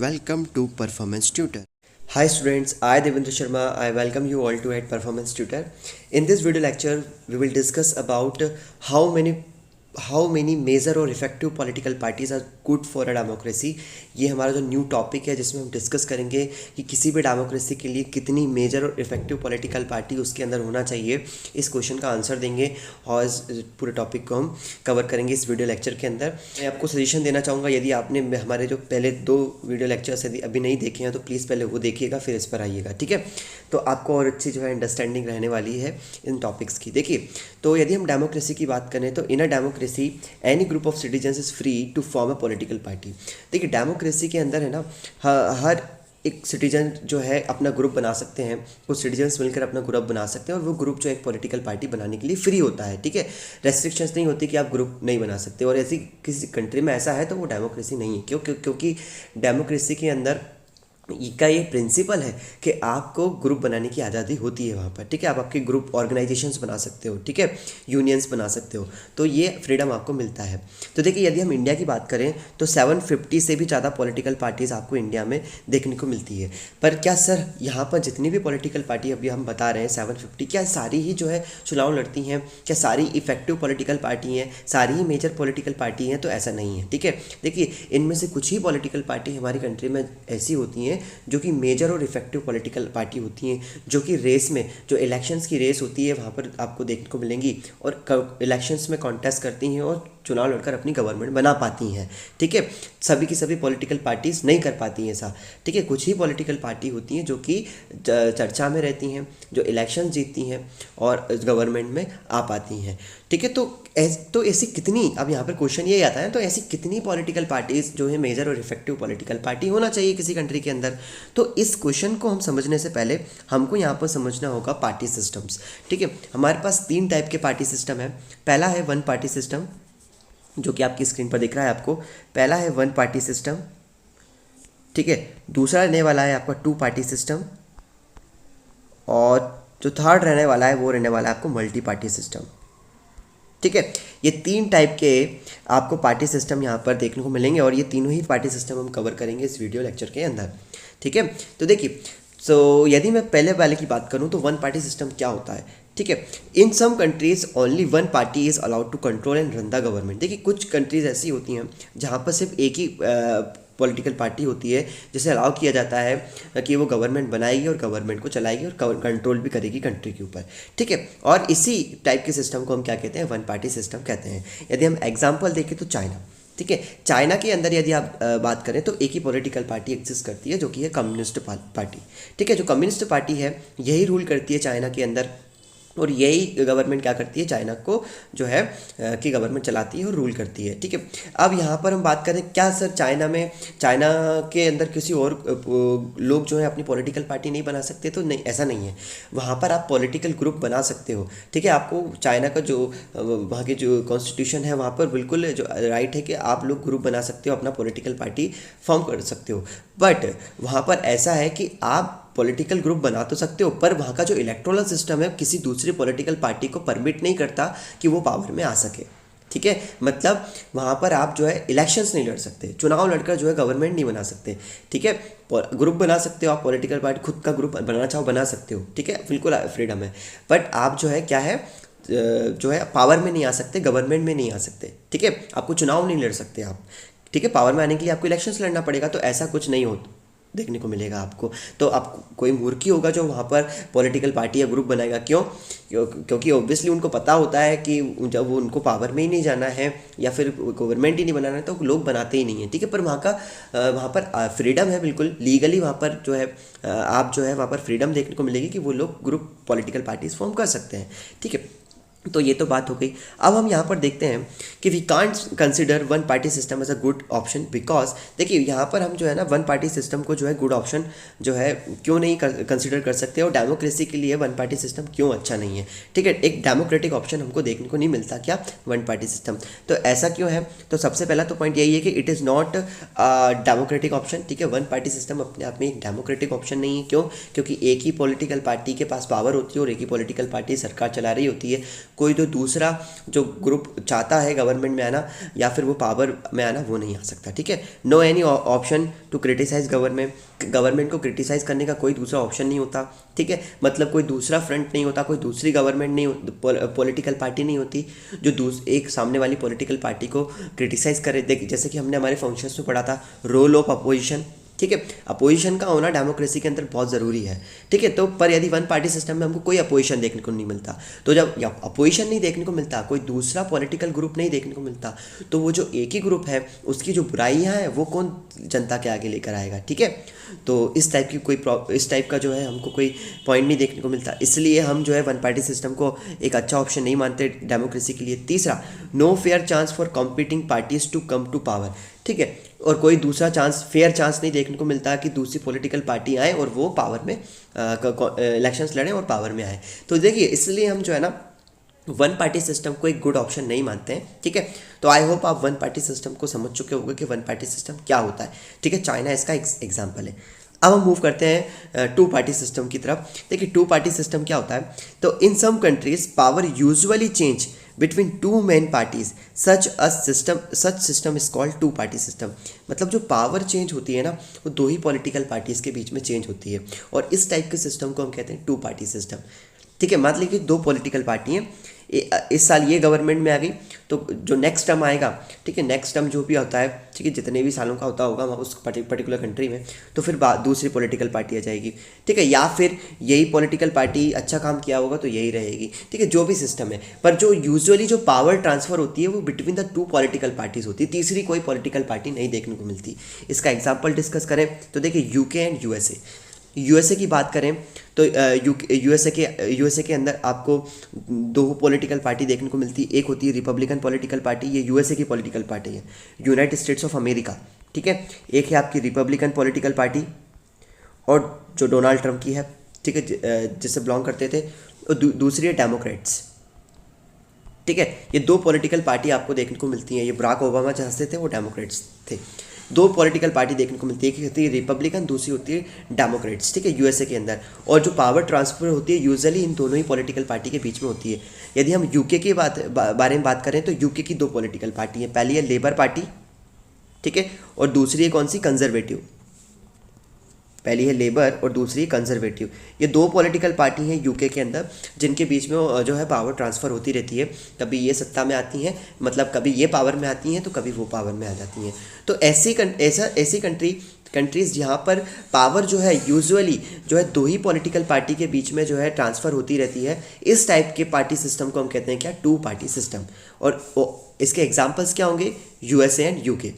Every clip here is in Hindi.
Welcome to Performance Tutor. Hi students, I Devendra Sharma. I welcome you all to at Performance Tutor. In this video lecture, we will discuss about how many major और effective political parties are good for a democracy. ये हमारा जो न्यू टॉपिक है जिसमें हम डिस्कस करेंगे कि किसी भी डेमोक्रेसी के लिए कितनी मेजर और इफेक्टिव पॉलिटिकल पार्टी उसके अंदर होना चाहिए। इस क्वेश्चन का आंसर देंगे और इस पूरे टॉपिक को हम कवर करेंगे इस वीडियो लेक्चर के अंदर। मैं आपको सजेशन देना चाहूँगा, यदि आपने हमारे जो पहले 2 वीडियो लेक्चर्स यदि अभी नहीं देखे हैं तो प्लीज़ पहले वो देखिएगा, फिर इस पर आइएगा, ठीक है। तो आपको और अच्छी जो है अंडरस्टैंडिंग रहने वाली है इन टॉपिक्स की। देखिए, तो यदि हम डेमोक्रेसी की बात करें तो in a democracy any group of citizens is free to form a political party. देखिए, डेमोक्रेसी के अंदर है ना, हर एक सिटीजन जो है अपना ग्रुप बना सकते हैं, कुछ सिटीजन्स मिलकर अपना ग्रुप बना सकते हैं और वो ग्रुप जो एक पॉलिटिकल पार्टी बनाने के लिए फ्री होता है, ठीक है। रेस्ट्रिक्शंस नहीं होती कि आप ग्रुप नहीं बना सकते, और ऐसी किसी कंट्री में ऐसा है तो वो डेमोक्रेसी नहीं है। क्योंकि डेमोक्रेसी के अंदर का ये प्रिंसिपल है कि आपको ग्रुप बनाने की आज़ादी होती है वहाँ पर, ठीक है। आप आपके ग्रुप ऑर्गेनाइजेशंस बना सकते हो, ठीक है, यूनियंस बना सकते हो, तो ये फ्रीडम आपको मिलता है। तो देखिए, यदि हम इंडिया की बात करें तो 750 से भी ज़्यादा पॉलिटिकल पार्टीज़ आपको इंडिया में देखने को मिलती है। पर क्या सर यहाँ पर जितनी भी पॉलिटिकल पार्टी अभी हम बता रहे हैं 750, क्या सारी ही जो है चुनाव लड़ती हैं? क्या सारी इफेक्टिव पॉलिटिकल पार्टी हैं? सारी ही मेजर पॉलिटिकल पार्टी हैं? तो ऐसा नहीं है, ठीक है। देखिए, इनमें से कुछ ही पॉलिटिकल पार्टी हमारी कंट्री में ऐसी होती हैं जो कि मेजर और इफेक्टिव पॉलिटिकल पार्टी होती हैं, जो कि रेस में, जो इलेक्शंस की रेस होती है वहाँ पर आपको देखने को मिलेंगी और इलेक्शंस में कॉन्टेस्ट करती हैं और चुनाव लड़कर अपनी गवर्नमेंट बना पाती हैं, ठीक है। सभी की सभी पॉलिटिकल पार्टीज़ नहीं कर पाती हैं ऐसा, ठीक है। कुछ ही पॉलिटिकल पार्टी होती हैं जो कि चर्चा में रहती हैं, जो इलेक्शन जीतती हैं और गवर्नमेंट में आ पाती हैं, ठीक है। तो ऐसी कितनी, अब यहाँ पर क्वेश्चन ये आता है, तो ऐसी कितनी पॉलिटिकल पार्टीज़ जो है मेजर और इफेक्टिव पॉलिटिकल पार्टी होना चाहिए किसी कंट्री के अंदर? तो इस क्वेश्चन को हम समझने से पहले हमको यहाँ पर समझना होगा पार्टी सिस्टम्स, ठीक है। हमारे पास 3 टाइप के पार्टी सिस्टम है। पहला है वन पार्टी सिस्टम, जो कि आपकी स्क्रीन पर दिख रहा है आपको। पहला है वन पार्टी सिस्टम, ठीक है। दूसरा रहने वाला है आपका 2 पार्टी सिस्टम, और जो थर्ड रहने वाला है वो रहने वाला है आपको मल्टी पार्टी सिस्टम, ठीक है। ये 3 टाइप के आपको पार्टी सिस्टम यहाँ पर देखने को मिलेंगे और ये तीनों ही पार्टी सिस्टम हम कवर करेंगे इस वीडियो लेक्चर के अंदर, ठीक है। तो देखिए, यदि मैं पहले की बात करूँ तो वन पार्टी सिस्टम क्या होता है, ठीक है। In some countries only one party is allowed to control and run the government. देखिए, कुछ कंट्रीज ऐसी होती हैं जहाँ पर सिर्फ एक ही पॉलिटिकल पार्टी होती है जिसे अलाउ किया जाता है कि वो गवर्नमेंट बनाएगी और गवर्नमेंट को चलाएगी और कंट्रोल भी करेगी कंट्री के ऊपर, ठीक है। और इसी टाइप के सिस्टम को हम क्या कहते हैं? वन पार्टी सिस्टम कहते हैं। यदि हम एग्जाम्पल देखें तो चाइना, ठीक है। चाइना के अंदर यदि आप बात करें तो एक ही पॉलिटिकल पार्टी एग्जिस्ट करती है, जो कि है कम्युनिस्ट पार्टी, ठीक है। जो कम्युनिस्ट पार्टी है यही रूल करती है चाइना के अंदर, और यही गवर्नमेंट क्या करती है? चाइना को जो है कि गवर्नमेंट चलाती है और रूल करती है, ठीक है। अब यहाँ पर हम बात करें, क्या सर चाइना के अंदर किसी और लोग जो है अपनी पॉलिटिकल पार्टी नहीं बना सकते? तो नहीं, ऐसा नहीं है। वहाँ पर आप पॉलिटिकल ग्रुप बना सकते हो, ठीक है। आपको चाइना का जो वहाँ की जो कॉन्स्टिट्यूशन है वहाँ पर बिल्कुल जो राइट है कि आप लोग ग्रुप बना सकते हो, अपना पॉलिटिकल पार्टी फॉर्म कर सकते हो। बट वहाँ पर ऐसा है कि आप पॉलिटिकल ग्रुप बना तो सकते हो, पर वहाँ का जो इलेक्टोरल सिस्टम है किसी दूसरी पॉलिटिकल पार्टी को परमिट नहीं करता कि वो पावर में आ सके, ठीक है। मतलब वहाँ पर आप जो है इलेक्शंस नहीं लड़ सकते, चुनाव लड़कर जो है गवर्नमेंट नहीं बना सकते, ठीक है। ग्रुप बना सकते हो आप, पॉलिटिकल पार्टी खुद का ग्रुप बनाना चाहो बना सकते हो, ठीक है, बिल्कुल फ्रीडम है। बट आप जो है क्या है, जो है पावर में नहीं आ सकते, गवर्नमेंट में नहीं आ सकते, ठीक है। आपको चुनाव नहीं लड़ सकते आप, ठीक है। पावर में आने के लिए आपको इलेक्शंस लड़ना पड़ेगा, तो ऐसा कुछ नहीं होता देखने को मिलेगा आपको। तो आप कोई मूर्खी होगा जो वहाँ पर पॉलिटिकल पार्टी या ग्रुप बनाएगा। क्योंकि ऑब्वियसली उनको पता होता है कि जब वो उनको पावर में ही नहीं जाना है या फिर गवर्नमेंट ही नहीं बनाना है तो लोग बनाते ही नहीं हैं, ठीक है। पर वहाँ पर फ्रीडम है, बिल्कुल लीगली वहाँ पर जो है आप जो है वहाँ पर फ्रीडम देखने को मिलेगी कि वो लोग ग्रुप पॉलिटिकल पार्टीज फॉर्म कर सकते हैं, ठीक है। तो ये तो बात हो गई। अब हम यहाँ पर देखते हैं कि we can't consider one party system as a good option, because देखिए यहाँ पर हम जो है ना वन पार्टी सिस्टम को जो है गुड ऑप्शन जो है क्यों नहीं कंसिडर कर सकते, और डेमोक्रेसी के लिए वन पार्टी सिस्टम क्यों अच्छा नहीं है, ठीक है। एक डेमोक्रेटिक ऑप्शन हमको देखने को नहीं मिलता क्या? One party system. तो ऐसा क्यों है? तो सबसे पहला तो पॉइंट यही है कि it is not democratic option, ठीक है। वन पार्टी सिस्टम अपने आप में एक डेमोक्रेटिक ऑप्शन नहीं है। क्यों? क्योंकि एक ही पॉलिटिकल पार्टी के पास पावर होती है और एक ही पॉलिटिकल पार्टी सरकार चला रही होती है। कोई तो दूसरा जो ग्रुप चाहता है गवर्नमेंट में आना या फिर वो पावर में आना, वो नहीं आ सकता, ठीक है। No any option to criticise government को क्रिटिसाइज करने का कोई दूसरा ऑप्शन नहीं होता, ठीक है। मतलब कोई दूसरा फ्रंट नहीं होता, कोई दूसरी गवर्नमेंट नहीं, पॉलिटिकल पार्टी नहीं होती जो एक सामने वाली पॉलिटिकल पार्टी को क्रिटिसाइज करे। देख जैसे कि हमने हमारे फंक्शंस में पढ़ा था, रोल ऑफ अपोजिशन, ठीक है। अपोजिशन का होना डेमोक्रेसी के अंदर बहुत ज़रूरी है, ठीक है। तो पर यदि वन पार्टी सिस्टम में हमको कोई अपोजिशन देखने को नहीं मिलता, तो जब अपोजिशन नहीं देखने को मिलता, कोई दूसरा पॉलिटिकल ग्रुप नहीं देखने को मिलता, तो वो जो एक ही ग्रुप है उसकी जो बुराइयां हैं वो कौन जनता के आगे लेकर आएगा, ठीक है। तो इस टाइप का जो है हमको कोई पॉइंट नहीं देखने को मिलता, इसलिए हम जो है वन पार्टी सिस्टम को एक अच्छा ऑप्शन नहीं मानते डेमोक्रेसी के लिए। तीसरा, no fair chance for competing parties to come to power, ठीक है। और कोई दूसरा फेयर चांस नहीं देखने को मिलता कि दूसरी पॉलिटिकल पार्टी आए और वो पावर में इलेक्शंस लड़ें और पावर में आए। तो देखिए इसलिए हम जो है ना वन पार्टी सिस्टम को एक गुड ऑप्शन नहीं मानते हैं, ठीक है। तो आई होप आप वन पार्टी सिस्टम को समझ चुके होंगे कि वन पार्टी सिस्टम क्या होता है, ठीक है। चाइना इसका एग्जाम्पल है। अब हम मूव करते हैं टू पार्टी सिस्टम की तरफ। देखिए टू पार्टी सिस्टम क्या होता है, तो in some countries power usually change between two main parties, such system is called two party system. मतलब जो पावर चेंज होती है ना वो दो ही पॉलिटिकल पार्टीज के बीच में चेंज होती है, और इस टाइप के सिस्टम को हम कहते हैं टू पार्टी सिस्टम, ठीक है। मान लीजिए दो पॉलिटिकल पार्टी हैं, इस साल ये गवर्नमेंट में आ गई, तो जो नेक्स्ट टर्म आएगा, ठीक है, नेक्स्ट टर्म जो भी होता है, ठीक है, जितने भी सालों का होता होगा उस पर्टिकुलर कंट्री में, तो फिर दूसरी पॉलिटिकल पार्टी आ जाएगी, ठीक है। या फिर यही पॉलिटिकल पार्टी अच्छा काम किया होगा तो यही रहेगी, ठीक है, जो भी सिस्टम है। पर जो यूजुअली जो पावर ट्रांसफर होती है वो between the two political parties होती है, तीसरी कोई पॉलिटिकल पार्टी नहीं देखने को मिलती। इसका एग्जाम्पल डिस्कस करें तो देखिए यूके एंड यूएसए की बात करें तो यूएसए के अंदर आपको दो पॉलिटिकल पार्टी देखने को मिलती है। एक होती है रिपब्लिकन पॉलिटिकल पार्टी, ये यूएसए की पॉलिटिकल पार्टी है, यूनाइटेड स्टेट्स ऑफ अमेरिका, ठीक है। एक है आपकी रिपब्लिकन पॉलिटिकल पार्टी और जो डोनाल्ड ट्रंप की है, ठीक है, जिससे बिलोंग करते थे, और दूसरी है डेमोक्रेट्स, ठीक है। ये दो पॉलिटिकल पार्टी आपको देखने को मिलती हैं। ये बराक ओबामा जहाँ से थे वो डेमोक्रेट्स थे। दो पॉलिटिकल पार्टी देखने को मिलती है, एक होती है रिपब्लिकन, दूसरी होती है डेमोक्रेट्स, ठीक है, यूएसए के अंदर। और जो पावर ट्रांसफर होती है यूजुअली इन दोनों ही पॉलिटिकल पार्टी के बीच में होती है। यदि हम यूके के बारे में बात करें तो यूके की दो पॉलिटिकल पार्टी है, पहली है लेबर पार्टी, ठीक है, और दूसरी है कौन सी, कंजर्वेटिव। पहली है लेबर और दूसरी है कंजर्वेटिव। ये दो पॉलिटिकल पार्टी हैं यूके के अंदर जिनके बीच में जो है पावर ट्रांसफ़र होती रहती है। कभी ये सत्ता में आती हैं, मतलब कभी ये पावर में आती हैं तो कभी वो पावर में आ जाती हैं। तो ऐसी कंट्रीज़ जहाँ पर पावर जो है यूजुअली जो है दो ही पॉलिटिकल पार्टी के बीच में जो है ट्रांसफ़र होती रहती है, इस टाइप के पार्टी सिस्टम को हम कहते हैं क्या, टू पार्टी सिस्टम। और इसके एग्जाम्पल्स क्या होंगे, यूएसए एंड यूके,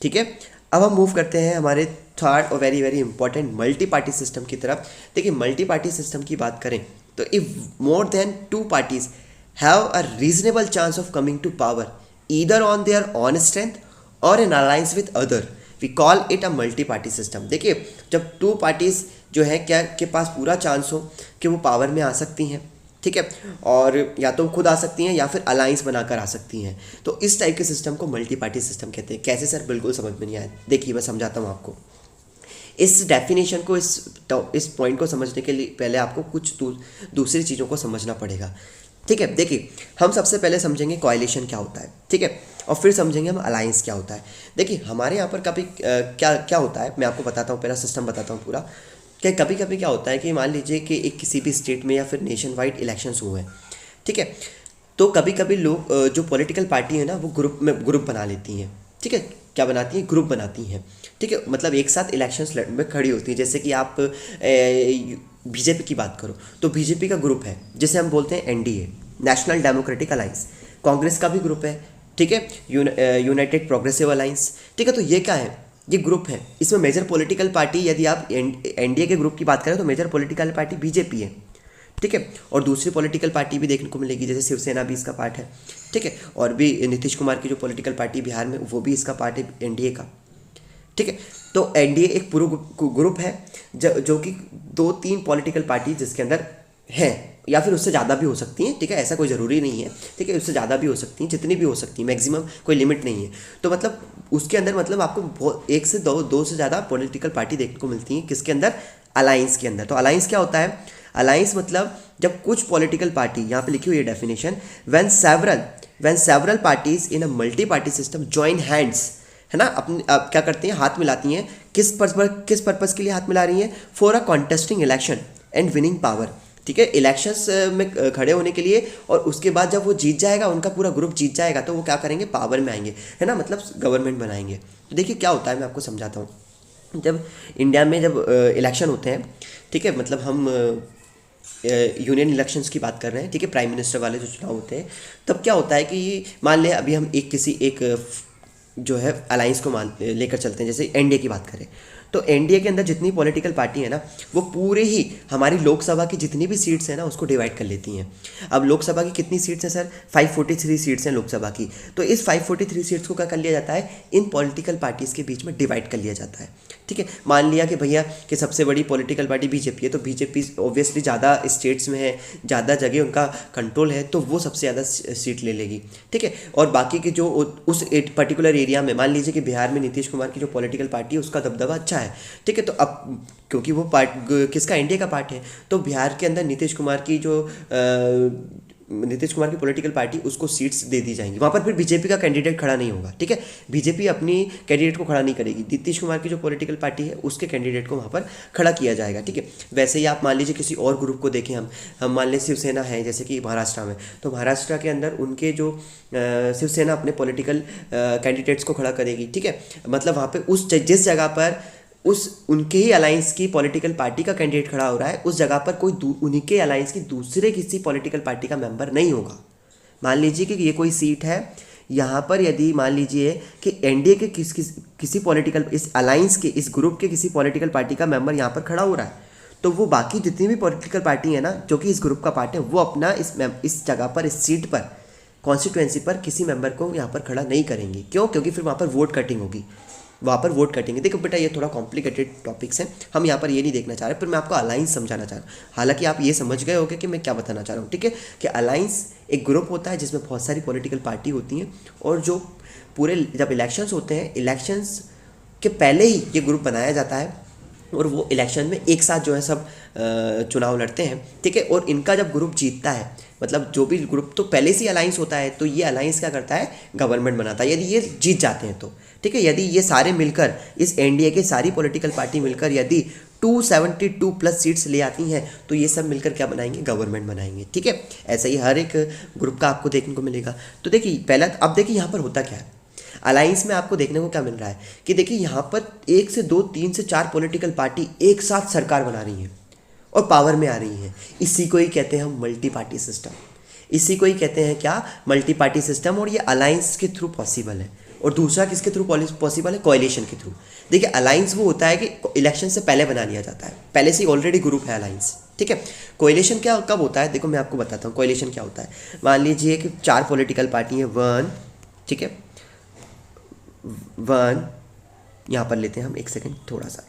ठीक है। अब हम मूव करते हैं हमारे थर्ड और very very important multi party system की तरफ। देखिए मल्टी पार्टी सिस्टम की बात करें तो if more than two parties have a reasonable chance of coming to power either on their on strength और in alliance with other, we call it a multi party system. देखिए जब टू पार्टीज जो है क्या के पास पूरा चांस हो कि वो पावर में आ सकती हैं, ठीक है, और या तो खुद आ सकती हैं या फिर अलायंस बनाकर आ सकती हैं, तो इस टाइप के सिस्टम को मल्टी पार्टी सिस्टम कहते हैं। कैसे सर, बिल्कुल समझ में नहीं आया, देखिए मैं समझाता हूँ आपको। इस डेफिनेशन को, इस पॉइंट को समझने के लिए पहले आपको कुछ दूसरी चीज़ों को समझना पड़ेगा, ठीक है। देखिए हम सबसे पहले समझेंगे कोएलिशन क्या होता है, ठीक है, और फिर समझेंगे हम अलायंस क्या होता है। देखिए हमारे यहाँ पर कभी क्या होता है, मैं आपको बताता हूँ, पहला सिस्टम बताता हूँ पूरा। क्या कभी कभी क्या होता है कि मान लीजिए कि एक किसी भी स्टेट में या फिर नेशन वाइड इलेक्शंस हुए हैं, ठीक है, तो कभी कभी लोग जो पॉलिटिकल पार्टी है ना वो ग्रुप बना लेती हैं, ठीक है, क्या बनाती हैं, ग्रुप बनाती हैं, ठीक है, मतलब एक साथ इलेक्शंस में खड़ी होती है। जैसे कि आप बीजेपी की बात करो तो बीजेपी का ग्रुप है जिसे हम बोलते हैं NDA, national democratic alliance. Congress का भी ग्रुप है, ठीक है, यूनाइटेड प्रोग्रेसिव अलायंस, ठीक है। तो ये क्या है, ये ग्रुप है। इसमें मेजर पॉलिटिकल पार्टी, यदि आप एनडीए के ग्रुप की बात करें तो मेजर पॉलिटिकल पार्टी बीजेपी है, ठीक है, और दूसरी पॉलिटिकल पार्टी भी देखने को मिलेगी, जैसे शिवसेना भी इसका पार्ट है, ठीक है, और भी नीतीश कुमार की जो पॉलिटिकल पार्टी बिहार में वो भी इसका पार्ट है एनडीए का, ठीक है। तो एनडीए एक पूरा ग्रुप है जो कि 2-3 पॉलिटिकल पार्टी जिसके अंदर हैं, या फिर उससे ज़्यादा भी हो सकती हैं, ठीक है, ऐसा कोई ज़रूरी नहीं है, ठीक है, उससे ज़्यादा भी हो सकती हैं, जितनी भी हो सकती हैं, मैक्सिमम कोई लिमिट नहीं है। तो मतलब उसके अंदर मतलब आपको एक से दो से ज़्यादा पॉलिटिकल पार्टी देखने को मिलती हैं, किसके अंदर, अलायंस के अंदर। तो अलायंस क्या होता है, अलायंस मतलब जब कुछ पॉलिटिकल पार्टी, यहाँ पे लिखी हुई है definition, when several parties in a multi party system join hands, है ना, अपने अब क्या करती हैं, हाथ मिलाती हैं, किस पर्पस के लिए हाथ मिला रही हैं, for a contesting election and winning power, ठीक है, इलेक्शंस में खड़े होने के लिए, और उसके बाद जब वो जीत जाएगा, उनका पूरा ग्रुप जीत जाएगा, तो वो क्या करेंगे, पावर में आएंगे, है ना, मतलब गवर्नमेंट बनाएंगे। तो देखिए क्या होता है, मैं आपको समझाता हूँ। जब इंडिया में जब इलेक्शन होते हैं, ठीक है, मतलब हम यूनियन इलेक्शंस की बात कर रहे हैं, ठीक है, प्राइम मिनिस्टर वाले जो चुनाव होते हैं, तब क्या होता है कि मान लें अभी हम एक जो है अलायंस को मान लेकर चलते हैं, जैसे एनडीए की बात करें, तो एनडीए के अंदर जितनी पॉलिटिकल पार्टी है ना, वो पूरे ही हमारी लोकसभा की जितनी भी सीट्स हैं ना, उसको डिवाइड कर लेती हैं। अब लोकसभा की कितनी सीट्स हैं सर, 543 सीट्स हैं लोकसभा की। तो इस 543 सीट्स को क्या कर लिया जाता है, इन पॉलिटिकल पार्टीज़ के बीच में डिवाइड कर लिया जाता है, ठीक है। मान लिया कि भैया कि सबसे बड़ी पॉलिटिकल पार्टी बीजेपी है, तो बीजेपी ऑब्वियसली ज़्यादा स्टेट्स में है, ज़्यादा जगह उनका कंट्रोल है, तो वो सबसे ज़्यादा सीट ले लेगी, ठीक है। और बाकी के जो उस एक पर्टिकुलर एरिया में, मान लीजिए कि बिहार में नीतीश कुमार की जो पॉलिटिकल पार्टी है, उसका दबदबा अच्छा है, ठीक है, तो अब क्योंकि वो किसका, एनडीए का पार्ट है, तो बिहार के अंदर नीतीश कुमार की पॉलिटिकल पार्टी, उसको सीट्स दे दी जाएंगी। वहाँ पर फिर बीजेपी का कैंडिडेट खड़ा नहीं होगा, ठीक है, बीजेपी अपनी कैंडिडेट को खड़ा नहीं करेगी, नीतीश कुमार की जो पॉलिटिकल पार्टी है उसके कैंडिडेट को वहाँ पर खड़ा किया जाएगा, ठीक है। वैसे ही आप मान लीजिए किसी और ग्रुप को देखें, हम मान लें शिवसेना है, जैसे कि महाराष्ट्र में, तो महाराष्ट्र के अंदर उनके जो शिवसेना अपने पॉलिटिकल कैंडिडेट्स को खड़ा करेगी, ठीक है, मतलब वहाँ पर जिस जगह पर उनके ही अलायंस की पॉलिटिकल पार्टी का कैंडिडेट खड़ा हो रहा है, उस जगह पर कोई उन्हीं के अलायंस की दूसरे किसी पॉलिटिकल पार्टी का मेंबर नहीं होगा। मान लीजिए कि ये कोई सीट है, यहाँ पर यदि मान लीजिए कि एनडीए के किसी पॉलिटिकल, इस अलायंस के, इस ग्रुप के किसी पॉलिटिकल पार्टी का मेंबर यहाँ पर खड़ा हो रहा है, तो वो बाकी जितनी भी पॉलिटिकल पार्टी है ना, जो कि इस ग्रुप का पार्ट है, वो अपना इस जगह पर, इस सीट पर, कॉन्स्टिट्यूएंसी पर किसी मेंबर को यहाँ पर खड़ा नहीं करेंगे। क्यों? क्योंकि फिर वहाँ पर वोट कटिंग होगी, वहाँ पर वोट कटेंगे। देखो बेटा, ये थोड़ा कॉम्प्लिकेटेड टॉपिक्स हैं, हम यहाँ पर ये नहीं देखना चाह रहे, पर मैं आपको अलायंस समझाना चाह रहा हूँ। हालांकि आप ये समझ गए होंगे कि मैं क्या बताना चाह रहा हूँ, ठीक है, कि अलायंस एक ग्रुप होता है जिसमें बहुत सारी पॉलिटिकल पार्टी होती हैं, और जो पूरे जब इलेक्शंस होते हैं, इलेक्शंस के पहले ही ये ग्रुप बनाया जाता है, और वो इलेक्शन में एक साथ जो है सब चुनाव लड़ते हैं, ठीक है। और इनका जब ग्रुप जीतता है, मतलब जो भी ग्रुप तो पहले से ही अलायंस होता है, तो ये अलायंस क्या करता है, गवर्नमेंट बनाता है, यदि ये जीत जाते हैं तो, ठीक है। यदि ये सारे मिलकर, इस एनडीए के सारी पॉलिटिकल पार्टी मिलकर यदि 272 प्लस सीट्स ले आती हैं, तो ये सब मिलकर क्या बनाएंगे, गवर्नमेंट बनाएंगे, ठीक है। ऐसा ही हर एक ग्रुप का आपको देखने को मिलेगा। तो देखिए पहला, अब देखिए यहाँ पर होता क्या है, अलायंस में आपको देखने को क्या मिल रहा है कि देखिए यहाँ पर 1 से 2, 3 से 4 पॉलिटिकल पार्टी एक साथ सरकार बना रही हैं और पावर में आ रही हैं। इसी को ही कहते हैं हम मल्टी पार्टी सिस्टम, इसी को ही कहते हैं क्या, मल्टी पार्टी सिस्टम। और ये अलायंस के थ्रू पॉसिबल है। और दूसरा किसके थ्रू पॉसिबल है, कोएलिशन के थ्रू। देखिए अलायंस वो होता है कि इलेक्शन से पहले बना लिया जाता है, पहले से ही ऑलरेडी ग्रुप है अलायंस, ठीक है। कोएलिशन क्या कब होता है, देखो मैं आपको बताता हूँ कोएलिशन क्या होता है। मान लीजिए कि 4 पॉलिटिकल पार्टी है, 1, ठीक है, 1 यहाँ पर लेते हैं हम, एक सेकेंड थोड़ा सा,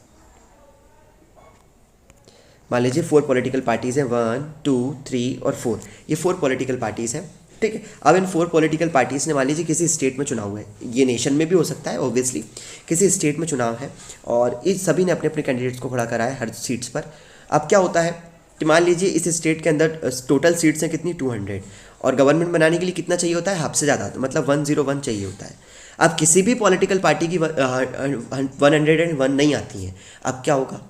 मान लीजिए 4 पॉलिटिकल पार्टीज़ हैं, 1, 2, 3 और 4, ये 4 पॉलिटिकल पार्टीज़ हैं, ठीक है। अब इन 4 पॉलिटिकल पार्टीज़ ने मान लीजिए किसी स्टेट में चुनाव है, ये नेशन में भी हो सकता है ऑब्वियसली, किसी स्टेट में चुनाव है, और इस सभी ने अपने अपने कैंडिडेट्स को खड़ा करा है हर सीट्स पर। अब क्या होता है कि मान लीजिए इस स्टेट के अंदर टोटल सीट्स हैं कितनी, 200, और गवर्नमेंट बनाने के लिए कितना चाहिए होता है, हद से ज़्यादा, मतलब 101 चाहिए होता है। अब किसी भी पॉलिटिकल पार्टी की 101 नहीं आती है, अब क्या होगा,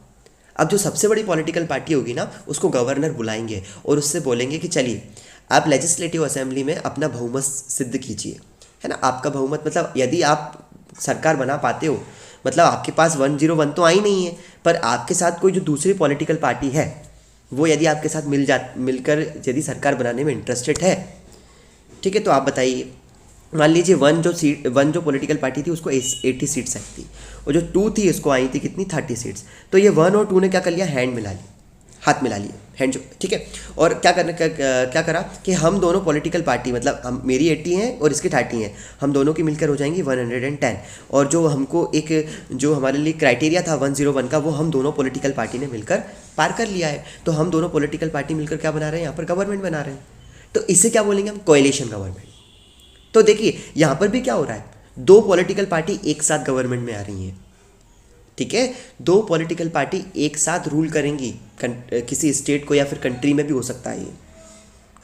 अब जो सबसे बड़ी पॉलिटिकल पार्टी होगी ना, उसको गवर्नर बुलाएंगे और उससे बोलेंगे कि चलिए आप लेजिस्लेटिव असेंबली में अपना बहुमत सिद्ध कीजिए, है ना। आपका बहुमत मतलब यदि आप सरकार बना पाते हो, मतलब आपके पास 101 तो आई नहीं है, पर आपके साथ कोई जो दूसरी पॉलिटिकल पार्टी है, वो यदि आपके साथ मिलकर यदि सरकार बनाने में इंटरेस्टेड है, ठीक है, तो आप बताइए। मान लीजिए 1 जो पॉलिटिकल पार्टी थी उसको 80 सीट्स आई थी, और जो 2 थी उसको आई थी कितनी, 30 सीट्स। तो ये 1 और 2 ने क्या कर लिया, हाथ मिला लिए, हैंड, ठीक है। और क्या करा कि हम दोनों पॉलिटिकल पार्टी, मतलब मेरी 80 है और इसकी 30 है, हम दोनों की मिलकर हो जाएंगी 110। और जो हमको जो हमारे लिए क्राइटेरिया था 101 का, वो हम दोनों पॉलिटिकल पार्टी ने मिलकर पार कर लिया है। तो हम दोनों पॉलिटिकल पार्टी मिलकर क्या बना रहे हैं, यहाँ पर गवर्नमेंट बना रहे हैं। तो इसे क्या बोलेंगे हम, कोएलिशन गवर्नमेंट। तो देखिए यहाँ पर भी क्या हो रहा है, 2 पॉलिटिकल पार्टी एक साथ गवर्नमेंट में आ रही हैं, ठीक है, दो पॉलिटिकल पार्टी एक साथ रूल करेंगी किसी स्टेट को, या फिर कंट्री में भी हो सकता है, ये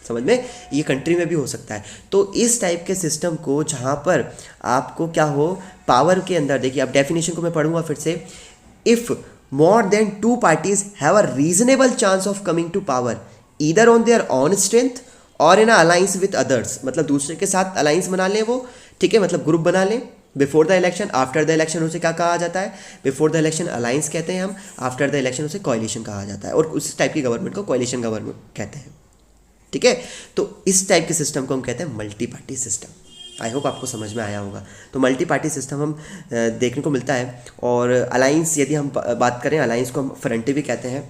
समझ में, ये कंट्री में भी हो सकता है। तो इस टाइप के सिस्टम को जहाँ पर आपको क्या हो, पावर के अंदर, देखिए अब डेफिनेशन को मैं पढ़ूंगा फिर से, if more than two parties have a reasonable chance of coming to power either on their own strength or in a alliance with others, मतलब दूसरे के साथ अलाइंस बना लें वो, ठीक है, मतलब ग्रुप बना लें before the election, after the election उसे क्या कहा जाता है, बिफोर द इलेक्शन अलाइंस कहते हैं हम, आफ्टर द इलेक्शन उसे कोalition कहा जाता है, और उस टाइप की गवर्नमेंट को कोalition गवर्नमेंट कहते हैं, ठीक है। तो इस टाइप के सिस्टम को हम कहते हैं multi party system. I hope आपको समझ में आया होगा। तो मल्टी पार्टी सिस्टम हम देखने को मिलता है। और अलाइंस, यदि हम बात करें, अलाइंस को हम फ्रंट भी कहते हैं।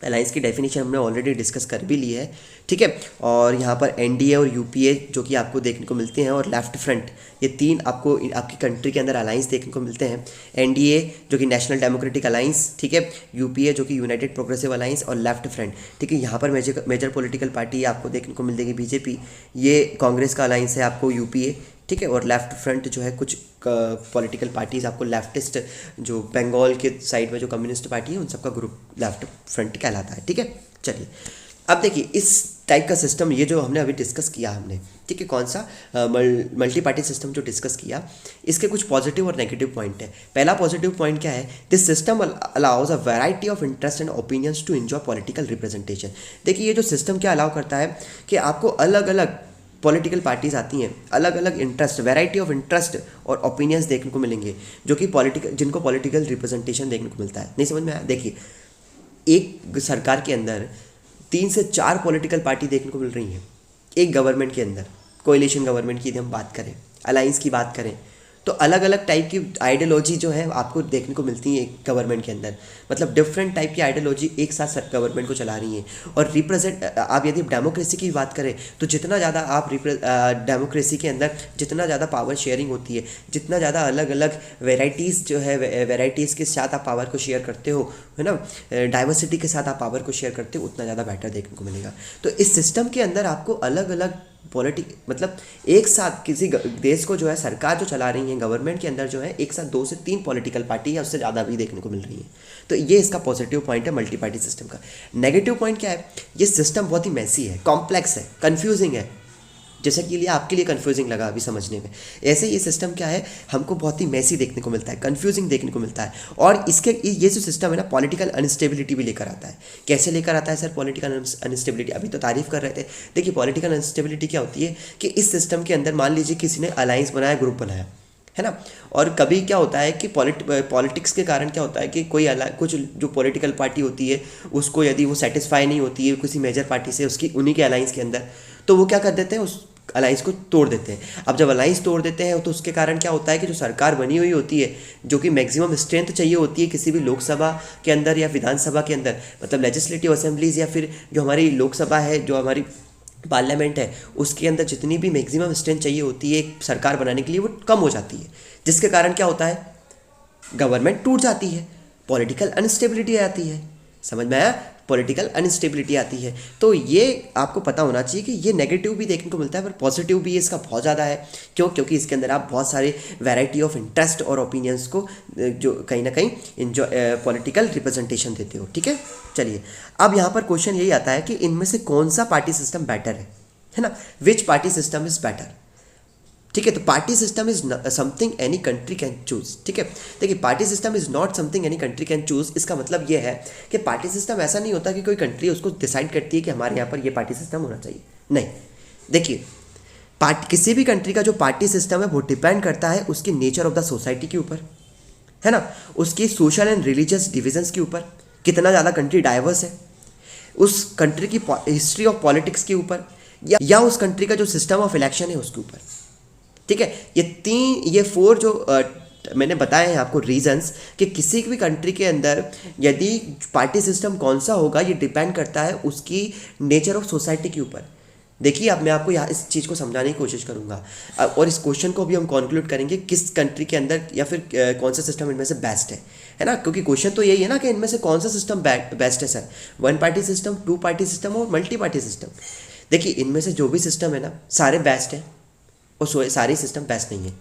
अलाइंस की डेफिनेशन हमने ऑलरेडी डिस्कस कर भी ली है, ठीक है। और यहाँ पर एनडीए और यूपीए जो कि आपको देखने को मिलते हैं, और लेफ्ट फ्रंट, ये तीन आपको आपकी कंट्री के अंदर अलाइंस देखने को मिलते हैं। एनडीए जो कि नेशनल डेमोक्रेटिक अलाइंस, ठीक है, यूपीए जो कि यूनाइटेड प्रोग्रेसिव अलाइंस, और लेफ्ट फ्रंट, ठीक है। यहाँ पर मेजर पॉलिटिकल पार्टी आपको देखने को मिल जाएगी बीजेपी, ये कांग्रेस का अलाइंस है आपको यूपीए, ठीक है। और लेफ्ट फ्रंट जो है कुछ पॉलिटिकल पार्टीज आपको लेफ्टिस्ट, जो बंगाल के साइड में जो कम्युनिस्ट पार्टी है उन सबका ग्रुप लेफ्ट फ्रंट कहलाता है, ठीक है। चलिए अब देखिए इस टाइप का सिस्टम, ये जो हमने अभी डिस्कस किया हमने, ठीक है, कौन सा मल्टी पार्टी सिस्टम जो डिस्कस किया, इसके कुछ पॉजिटिव और नेगेटिव पॉइंट है। पहला पॉजिटिव पॉइंट क्या है, this system allows a variety of interest and opinions to enjoy political representation. देखिए ये जो सिस्टम क्या अलाउ करता है कि आपको अलग अलग पॉलिटिकल पार्टीज आती हैं, अलग अलग इंटरेस्ट, वैरायटी ऑफ इंटरेस्ट और ओपिनियंस देखने को मिलेंगे, जो कि जिनको पॉलिटिकल रिप्रेजेंटेशन देखने को मिलता है। नहीं समझ में आया? देखिए एक सरकार के अंदर 3 से 4 पॉलिटिकल पार्टी देखने को मिल रही हैं एक गवर्नमेंट के अंदर। कोएलिशन गवर्नमेंट की यदि हम बात करें, अलाइंस की बात करें, तो अलग अलग टाइप की आइडियोलॉजी जो है आपको देखने को मिलती है एक गवर्नमेंट के अंदर, मतलब डिफरेंट टाइप की आइडियोलॉजी एक साथ गवर्नमेंट को चला रही हैं। और रिप्रेजेंट, आप यदि डेमोक्रेसी की बात करें तो जितना ज़्यादा आप डेमोक्रेसी के अंदर जितना ज़्यादा पावर शेयरिंग होती है, जितना ज़्यादा अलग अलग वेराइटीज़ जो है, वेराइटीज़ के साथ आप पावर को शेयर करते हो, है ना, डाइवर्सिटी के साथ आप पावर को शेयर करते हो, उतना ज़्यादा बेटर देखने को मिलेगा। तो इस सिस्टम के अंदर आपको अलग अलग मतलब एक साथ किसी देश को जो है सरकार जो चला रही है गवर्नमेंट के अंदर जो है एक साथ 2 से 3 पॉलिटिकल पार्टी या उससे ज़्यादा भी देखने को मिल रही है। तो ये इसका पॉजिटिव पॉइंट है मल्टी पार्टी सिस्टम का। नेगेटिव पॉइंट क्या है, ये सिस्टम बहुत ही मैसी है, कॉम्प्लेक्स है, कन्फ्यूजिंग है, जैसा कि लिए आपके लिए कन्फ्यूजिंग लगा अभी समझने में, ऐसे ये सिस्टम क्या है, हमको बहुत ही मैसी देखने को मिलता है, कन्फ्यूजिंग देखने को मिलता है। और इसके ये जो सिस्टम है ना, पॉलिटिकल अनस्टेबिलिटी भी लेकर आता है। कैसे लेकर आता है सर पॉलिटिकल अनस्टेबिलिटी? अभी तो तारीफ कर रहे थे। देखिए पॉलिटिकल अनस्टेबिलिटी क्या होती है कि इस सिस्टम के अंदर मान लीजिए किसी ने अलायंस बनाया, ग्रुप बनाया, है ना, और कभी क्या होता है कि पॉलिटिक्स के कारण क्या होता है कि कुछ जो पॉलिटिकल पार्टी होती है उसको यदि वो सेटिस्फाई नहीं होती है किसी मेजर पार्टी से, उसकी उन्हीं के अलायंस के अंदर, तो वो क्या कर देते हैं, उस अलाइंस को तोड़ देते हैं। अब जब अलाइंस तोड़ देते हैं तो उसके कारण क्या होता है कि जो सरकार बनी हुई होती है, जो कि मैक्सिमम स्ट्रेंथ चाहिए होती है किसी भी लोकसभा के अंदर या विधानसभा के अंदर, मतलब लेजिस्लेटिव असेंबलीज या फिर जो हमारी लोकसभा है, जो हमारी पार्लियामेंट है, उसके अंदर जितनी भी मैक्सिमम स्ट्रेंथ चाहिए होती है एक सरकार बनाने के लिए, वो कम हो जाती है, जिसके कारण क्या होता है, गवर्नमेंट टूट जाती है, पॉलिटिकल अनस्टेबिलिटी आती है। समझ में आया? पॉलिटिकल अनस्टेबिलिटी आती है। तो ये आपको पता होना चाहिए कि ये नेगेटिव भी देखने को मिलता है, पर पॉजिटिव भी इसका बहुत ज़्यादा है। क्यों? क्योंकि इसके अंदर आप बहुत सारे वैरायटी ऑफ इंटरेस्ट और ओपिनियंस को जो कहीं ना कहीं पॉलिटिकल रिप्रेजेंटेशन देते हो, ठीक है। चलिए अब यहाँ पर क्वेश्चन यही आता है कि इनमें से कौन सा पार्टी सिस्टम बेटर है ना, विच पार्टी सिस्टम इज़ बेटर, ठीक है। तो party system is something any country can choose, ठीक है। देखिए party system is not something any country can choose, इसका मतलब ये है कि पार्टी सिस्टम ऐसा नहीं होता कि कोई कंट्री उसको डिसाइड करती है कि हमारे यहाँ पर ये पार्टी सिस्टम होना चाहिए, नहीं। देखिए किसी भी कंट्री का जो पार्टी सिस्टम है वो डिपेंड करता है उसकी नेचर ऑफ द सोसाइटी के ऊपर, है ना, उसकी सोशल एंड रिलीजियस डिविजन्स के ऊपर, कितना ज़्यादा कंट्री डाइवर्स है, उस कंट्री की हिस्ट्री ऑफ पॉलिटिक्स के ऊपर, या उस कंट्री का जो सिस्टम ऑफ इलेक्शन है उसके ऊपर, ठीक है। ये 4 जो मैंने बताए हैं आपको रीजंस कि किसी भी कंट्री के अंदर यदि पार्टी सिस्टम कौन सा होगा ये डिपेंड करता है उसकी नेचर ऑफ सोसाइटी के ऊपर। देखिए अब मैं आपको यहाँ इस चीज़ को समझाने की कोशिश करूँगा और इस क्वेश्चन को भी हम कंक्लूड करेंगे किस कंट्री के अंदर या फिर कौन सा सिस्टम इनमें से बेस्ट है ना, क्योंकि क्वेश्चन तो यही है ना कि इनमें से कौन सा सिस्टम बेस्ट है sir, 1 party system, 2 party system और मल्टी पार्टी सिस्टम। देखिए इनमें से जो भी सिस्टम है ना सारे बेस्ट हैं और सारे सिस्टम बेस्ट नहीं है।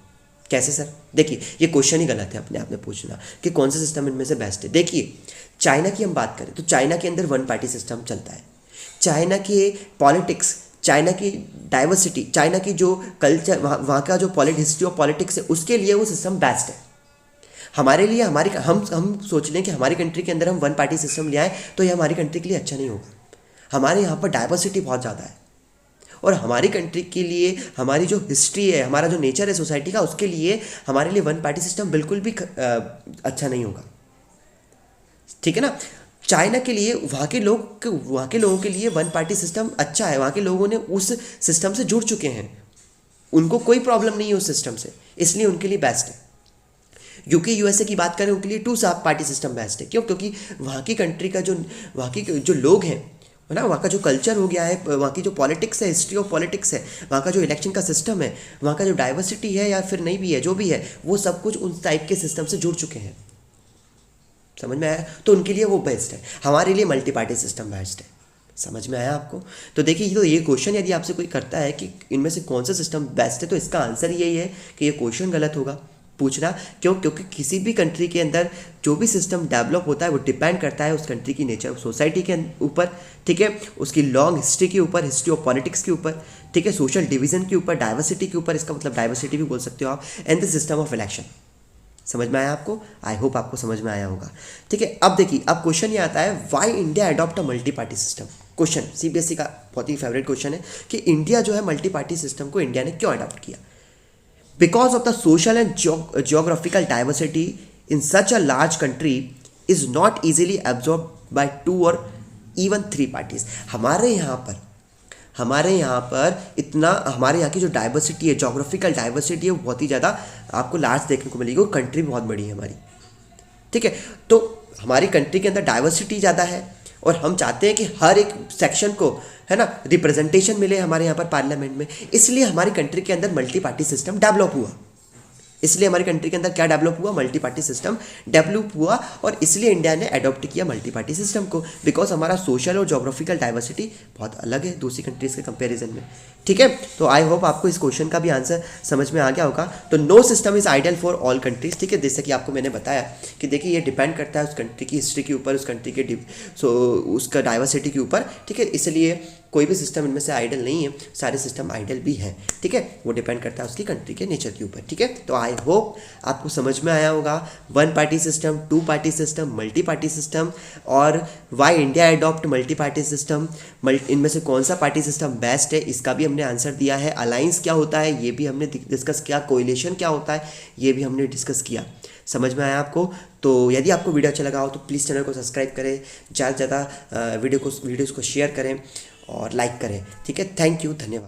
कैसे सर? देखिए ये क्वेश्चन ही गलत है अपने आप में पूछना कि कौन सा सिस्टम इनमें से बेस्ट है। देखिए चाइना की हम बात करें तो चाइना के अंदर वन पार्टी सिस्टम चलता है। चाइना के पॉलिटिक्स, चाइना की डाइवर्सिटी, चाइना की जो कल्चर, वहाँ का जो हिस्ट्री ऑफ पॉलिटिक्स है, उसके लिए वो सिस्टम बेस्ट है। हमारे लिए हम सोच लें कि हमारी कंट्री के अंदर हम वन पार्टी सिस्टम ले आए तो ये हमारी कंट्री के लिए अच्छा नहीं होगा। हमारे यहाँ पर डाइवर्सिटी बहुत ज़्यादा है और हमारी कंट्री के लिए हमारी जो हिस्ट्री है, हमारा जो नेचर है सोसाइटी का, उसके लिए हमारे लिए वन पार्टी सिस्टम बिल्कुल भी अच्छा नहीं होगा। ठीक है ना? चाइना के लिए वहाँ के लोगों के लिए वन पार्टी सिस्टम अच्छा है। वहाँ के लोगों ने उस सिस्टम से जुड़ चुके हैं, उनको कोई प्रॉब्लम नहीं है उस सिस्टम से, इसलिए उनके लिए बेस्ट है। यूके यूएसए की बात करें, उनके लिए टू पार्टी सिस्टम बेस्ट है। क्यों? क्योंकि वहाँ की कंट्री का वहाँ की जो लोग हैं है ना, वहाँ का जो कल्चर हो गया है, वहाँ की जो पॉलिटिक्स है, हिस्ट्री ऑफ पॉलिटिक्स है, वहाँ का जो इलेक्शन का सिस्टम है, वहाँ का जो डाइवर्सिटी है या फिर नहीं भी है, जो भी है, वो सब कुछ उन टाइप के सिस्टम से जुड़ चुके हैं। समझ में आया? तो उनके लिए वो बेस्ट है। हमारे लिए मल्टी पार्टी सिस्टम बेस्ट है। समझ में आया आपको? तो देखिए, तो ये क्वेश्चन यदि आपसे कोई करता है कि इनमें से कौन सा सिस्टम बेस्ट है, तो इसका आंसर यही है कि ये क्वेश्चन गलत होगा पूछना। क्यों? क्योंकि किसी भी कंट्री के अंदर जो भी सिस्टम डेवलप होता है वो डिपेंड करता है उस कंट्री की नेचर, सोसाइटी के ऊपर, ठीक है, उसकी लॉन्ग हिस्ट्री के ऊपर, हिस्ट्री ऑफ पॉलिटिक्स के ऊपर, ठीक है, सोशल डिवीजन के ऊपर, डाइवर्सिटी के ऊपर, इसका मतलब डाइवर्सिटी भी बोल सकते हो आप, and the system of election. समझ में आया आपको? आई होप आपको समझ में आया होगा। ठीक है, अब देखिए, अब क्वेश्चन ये आता है, why India adopt a multi party system. Question CBSE का बहुत ही फेवरेट क्वेश्चन है कि इंडिया जो है मल्टी पार्टी सिस्टम को इंडिया ने क्यों अडॉप्ट किया। Because of the social and geographical diversity in such a large country is not easily absorb by 2 और इवन 3 पार्टीज। हमारे यहाँ पर इतना, हमारे यहाँ की जो डाइवर्सिटी है, जोग्राफिकल डाइवर्सिटी है, वो बहुत ही ज़्यादा आपको लार्ज देखने को मिलेगी और कंट्री बहुत बड़ी है हमारी। ठीक है, तो हमारी कंट्री के अंदर डाइवर्सिटी ज़्यादा है और हम चाहते हैं कि हर एक सेक्शन को, है ना, रिप्रेजेंटेशन मिले हमारे यहाँ पर पार्लियामेंट में। इसलिए हमारी कंट्री के अंदर मल्टी पार्टी सिस्टम डेवलप हुआ। इसलिए हमारी कंट्री के अंदर क्या डेवलप हुआ? मल्टी पार्टी सिस्टम डेवलप हुआ। और इसलिए इंडिया ने अडॉप्ट किया मल्टी पार्टी सिस्टम को, बिकॉज हमारा सोशल और जोग्राफिकल डाइवर्सिटी बहुत अलग है दूसरी कंट्रीज़ के कंपैरिजन में। ठीक है, तो आई होप आपको इस क्वेश्चन का भी आंसर समझ में आ गया होगा। तो no system is ideal for all countries. ठीक है, जैसे कि आपको मैंने बताया कि देखिए ये डिपेंड करता है उस कंट्री की हिस्ट्री के ऊपर, उस कंट्री के उसका डाइवर्सिटी के ऊपर। ठीक है, इसलिए कोई भी सिस्टम इनमें से आइडियल नहीं है, सारे सिस्टम आइडियल भी हैं। ठीक है, वो डिपेंड करता है उसकी कंट्री के नेचर के ऊपर। ठीक है, तो आई होप आपको समझ में आया होगा one party system, 2 party system, multi party system, और why India adopt multi party system, इनमें से कौन सा पार्टी सिस्टम बेस्ट है, इसका भी हमने आंसर दिया है। अलायंस क्या होता है ये भी हमने डिस्कस किया, कोएलिशन क्या होता है ये भी हमने डिस्कस किया। समझ में आया आपको? तो यदि आपको वीडियो अच्छा लगा हो तो प्लीज़ चैनल को सब्सक्राइब करें, ज़्यादा से ज़्यादा वीडियोज़ को शेयर करें और लाइक करें। ठीक है, थैंक यू, धन्यवाद।